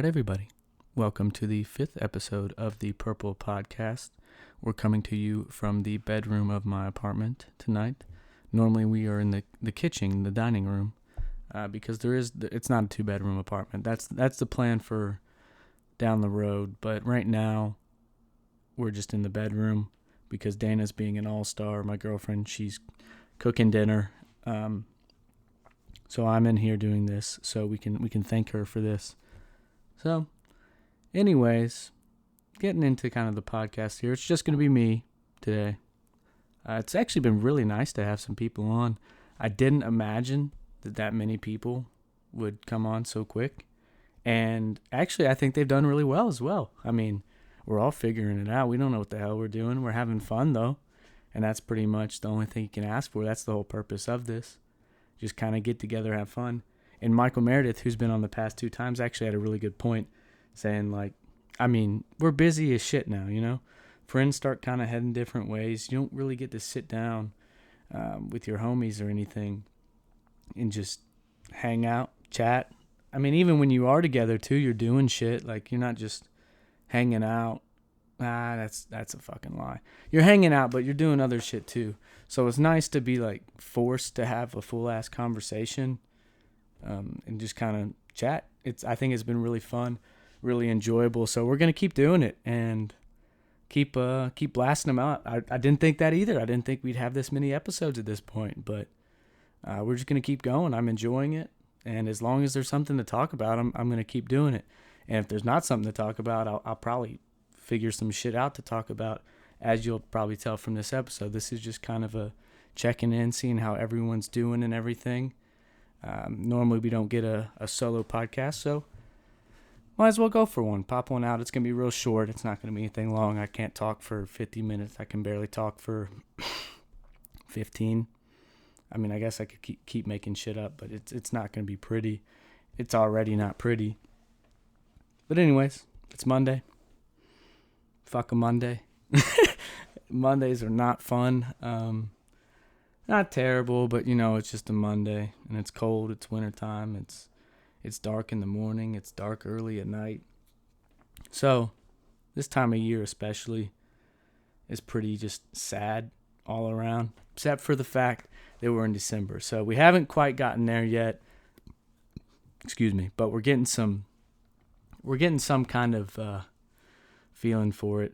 everybody. Welcome to the 5th episode of the PRPL Podcast. We're coming to you from the bedroom of my apartment tonight. Normally we are in the kitchen, the dining room, because it's not a 2-bedroom apartment. That's the plan for down the road. But right now, we're just in the bedroom because Dana's being an all-star. My girlfriend, she's cooking dinner. So I'm in here doing this, so we can thank her for this. So, anyways, getting into kind of the podcast here. It's just going to be me today. It's actually been really nice to have some people on. I didn't imagine that many people would come on so quick. And actually, I think they've done really well as well. I mean, we're all figuring it out. We don't know what the hell we're doing. We're having fun, though. And that's pretty much the only thing you can ask for. That's the whole purpose of this. Just kind of get together, have fun. And Michael Meredith, who's been on the past 2 times, actually had a really good point saying, we're busy as shit now, you know? Friends start kind of heading different ways. You don't really get to sit down with your homies or anything and just hang out, chat. I mean, even when you are together, too, you're doing shit. Like, you're not just hanging out. That's a fucking lie. You're hanging out, but you're doing other shit, too. So it's nice to be, forced to have a full-ass conversation. And just kind of chat. I think it's been really fun, really enjoyable. So we're gonna keep doing it and keep blasting them out. I didn't think that either. I didn't think we'd have this many episodes at this point, but we're just gonna keep going. I'm enjoying it, and as long as there's something to talk about, I'm gonna keep doing it. And if there's not something to talk about, I'll probably figure some shit out to talk about. As you'll probably tell from this episode, this is just kind of a checking in, seeing how everyone's doing and everything. Normally we don't get a solo podcast, so might as well go for one. Pop one out. It's going to be real short. It's not going to be anything long. I can't talk for 50 minutes. I can barely talk for 15. I mean, I guess I could keep making shit up, but it's not going to be pretty. It's already not pretty. But anyways, it's Monday. Fuck a Monday. Mondays are not fun. Not terrible, but it's just a Monday, and it's cold. It's wintertime. It's dark in the morning. It's dark early at night. So this time of year especially is pretty just sad all around, except for the fact that we're in December. So we haven't quite gotten there yet. Excuse me, but we're getting some kind of feeling for it.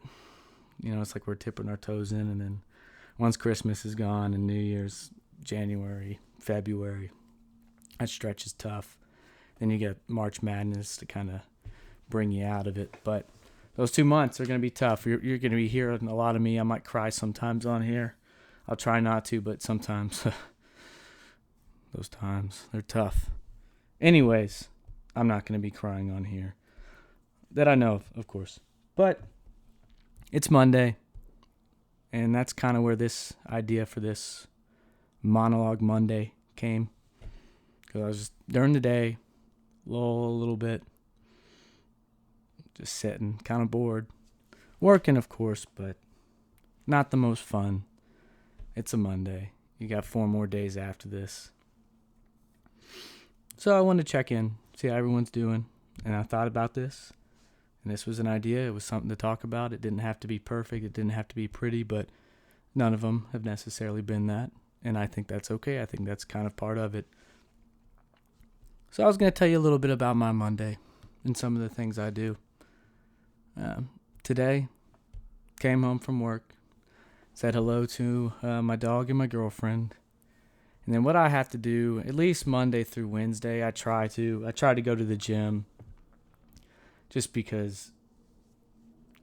It's like we're tipping our toes in, and then once Christmas is gone and New Year's, January, February, that stretch is tough. Then you get March Madness to kind of bring you out of it. But those 2 months are going to be tough. You're going to be hearing a lot of me. I might cry sometimes on here. I'll try not to, but sometimes those times, they're tough. Anyways, I'm not going to be crying on here. That I know of course. But it's Monday. And that's kind of where this idea for this Monologue Monday came. Because I was just, during the day, lull a little bit, just sitting, kind of bored. Working, of course, but not the most fun. It's a Monday. You got 4 more days after this. So I wanted to check in, see how everyone's doing. And I thought about this. And this was an idea. It was something to talk about. It didn't have to be perfect. It didn't have to be pretty, but none of them have necessarily been that. And I think that's okay. I think that's kind of part of it. So I was going to tell you a little bit about my Monday and some of the things I do. Today, came home from work, said hello to my dog and my girlfriend. And then what I have to do, at least Monday through Wednesday, I try to go to the gym. Just because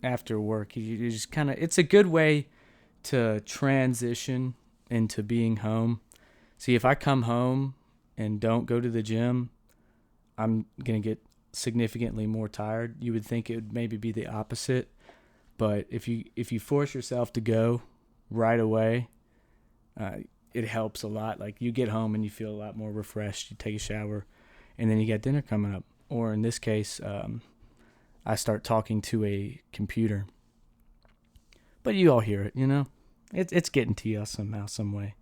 after work, you just kind of, it's a good way to transition into being home. See, if I come home and don't go to the gym, I'm going to get significantly more tired. You would think it would maybe be the opposite. But if you force yourself to go right away, it helps a lot. Like, you get home and you feel a lot more refreshed. You take a shower, and then you got dinner coming up. Or in this case, I start talking to a computer. But you all hear it, It's getting to you somehow, some way.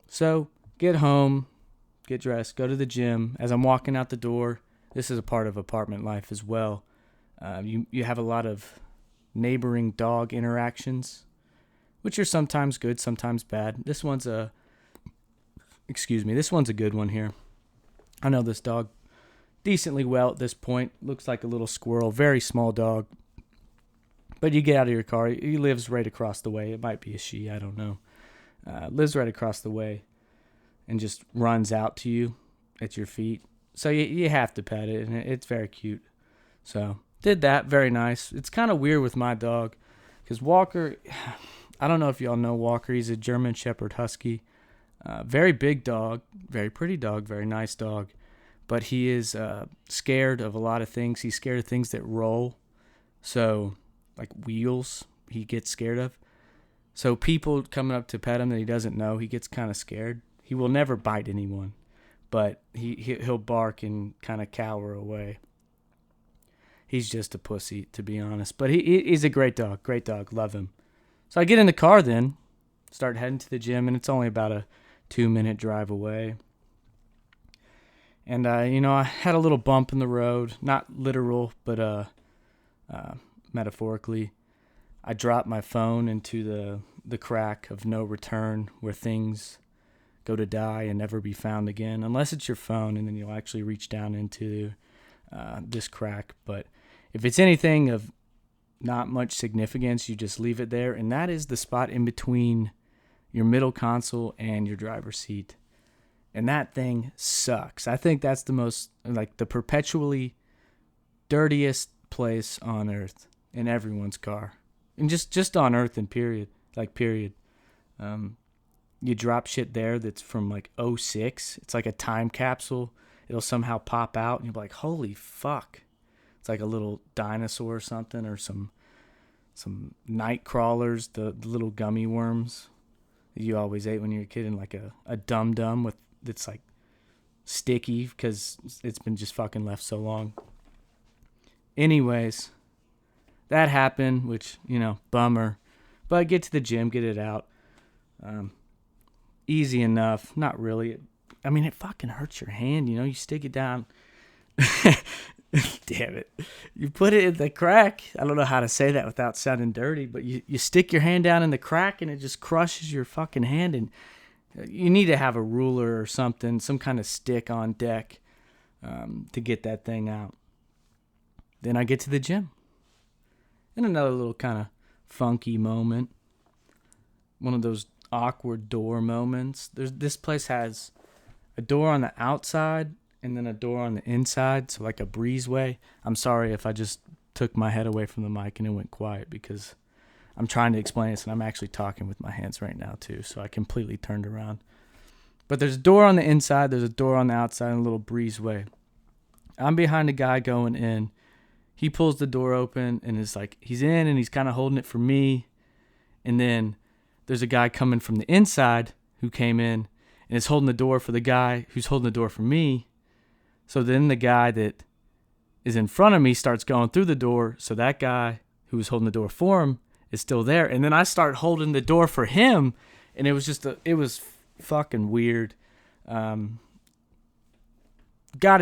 So, get home, get dressed, go to the gym. As I'm walking out the door, this is a part of apartment life as well. You have a lot of neighboring dog interactions, which are sometimes good, sometimes bad. This one's a good one here. I know this dog decently well at this point. Looks like a little squirrel, very small dog. But you get out of your car. He lives right across the way. It might be a she, I don't know. Lives right across the way and just runs out to you at your feet. So you have to pet it, and it's very cute. So did that, very nice. It's kind of weird with my dog because Walker, I don't know if y'all know Walker. He's a German Shepherd Husky. Very big dog, very pretty dog, very nice dog. But he is scared of a lot of things. He's scared of things that roll. So, like wheels, he gets scared of. So people coming up to pet him that he doesn't know, he gets kind of scared. He will never bite anyone, but he'll bark and kind of cower away. He's just a pussy, to be honest. But he's a great dog, love him. So I get in the car then, start heading to the gym, and it's only about a 2-minute drive away. And, I had a little bump in the road, not literal, but metaphorically. I dropped my phone into the crack of no return where things go to die and never be found again, unless it's your phone, and then you'll actually reach down into this crack. But if it's anything of not much significance, you just leave it there, and that is the spot in between your middle console and your driver's seat. And that thing sucks. I think that's the most, the perpetually dirtiest place on earth in everyone's car. And just on earth and period. You drop shit there that's from '06. It's like a time capsule. It'll somehow pop out and you'll be like, holy fuck. It's like a little dinosaur or something, or some night crawlers, the little gummy worms that you always ate when you were a kid, and like a dum-dum with that's like sticky because it's been just fucking left so long. Anyways, that happened, which, bummer. But I get to the gym, get it out. Easy enough. Not really. I mean, it fucking hurts your hand, you stick it down. Damn it. You put it in the crack. I don't know how to say that without sounding dirty, but you stick your hand down in the crack and it just crushes your fucking hand. And you need to have a ruler or something, some kind of stick on deck to get that thing out. Then I get to the gym. And another little kind of funky moment. One of those awkward door moments. This place has a door on the outside and then a door on the inside, so like a breezeway. I'm sorry if I just took my head away from the mic and it went quiet, because I'm trying to explain this and I'm actually talking with my hands right now too, so I completely turned around. But there's a door on the inside, there's a door on the outside, and a little breezeway. I'm behind a guy going in. He pulls the door open and is like, he's in and he's kind of holding it for me. And then there's a guy coming from the inside who came in and is holding the door for the guy who's holding the door for me. So then the guy that is in front of me starts going through the door. So that guy who was holding the door for him is still there. And then I start holding the door for him. And it was it was fucking weird. Got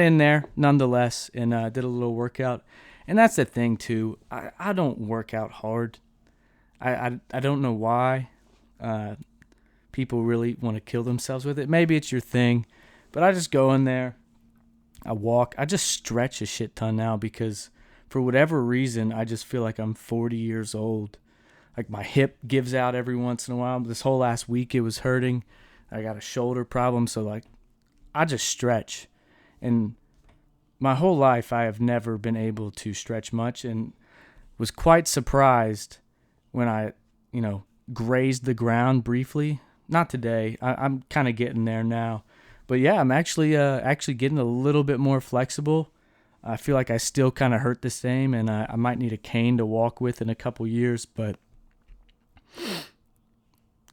in there nonetheless and did a little workout. And that's the thing too. I don't work out hard. I don't know why people really want to kill themselves with it. Maybe it's your thing. But I just go in there. I walk. I just stretch a shit ton now because for whatever reason, I just feel like I'm 40 years old. Like my hip gives out every once in a while. This whole last week it was hurting. I got a shoulder problem. So I just stretch. And my whole life I have never been able to stretch much, and was quite surprised when I, grazed the ground briefly. Not today. I'm kind of getting there now. But yeah, I'm actually getting a little bit more flexible. I feel like I still kind of hurt the same, and I might need a cane to walk with in a couple years, but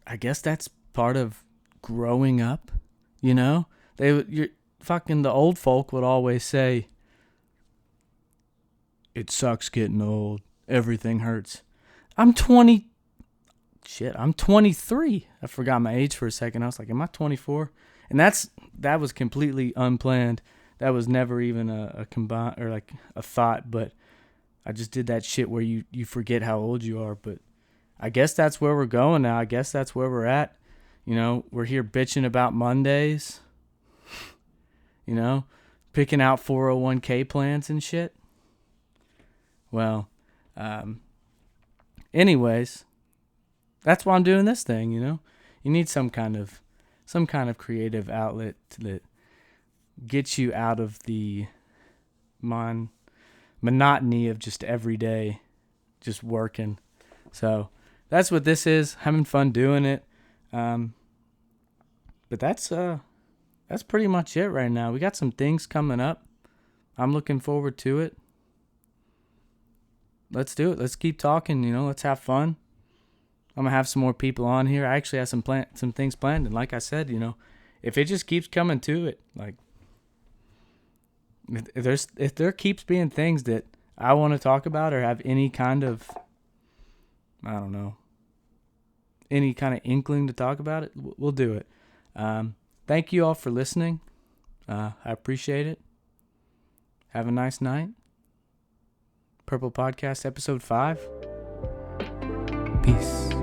I guess that's part of growing up, You're fucking the old folk would always say, it sucks getting old. Everything hurts. I'm 23. I forgot my age for a second. I was like, am I 24? And that was completely unplanned. that was never even a combine or like a thought, but I just did that shit where you forget how old you are. But I guess that's where we're going now. I guess that's where we're at. You know, we're here bitching about Mondays, you know, picking out 401k plans and shit. Well, anyways, that's why I'm doing this thing, you know. You need some kind of creative outlet that gets you out of the monotony of just every day just working. So that's what this is. Having fun doing it. But that's pretty much it right now. We got some things coming up. I'm looking forward to it. Let's do it. Let's keep talking, you know. Let's have fun. I'm going to have some more people on here. I actually have some things planned. And like I said, you know, if it just keeps coming to it, like, if there keeps being things that I want to talk about or have any kind of, I don't know, any kind of inkling to talk about it, we'll do it. Thank you all for listening. I appreciate it. Have a nice night. Purple Podcast, episode 5. Peace.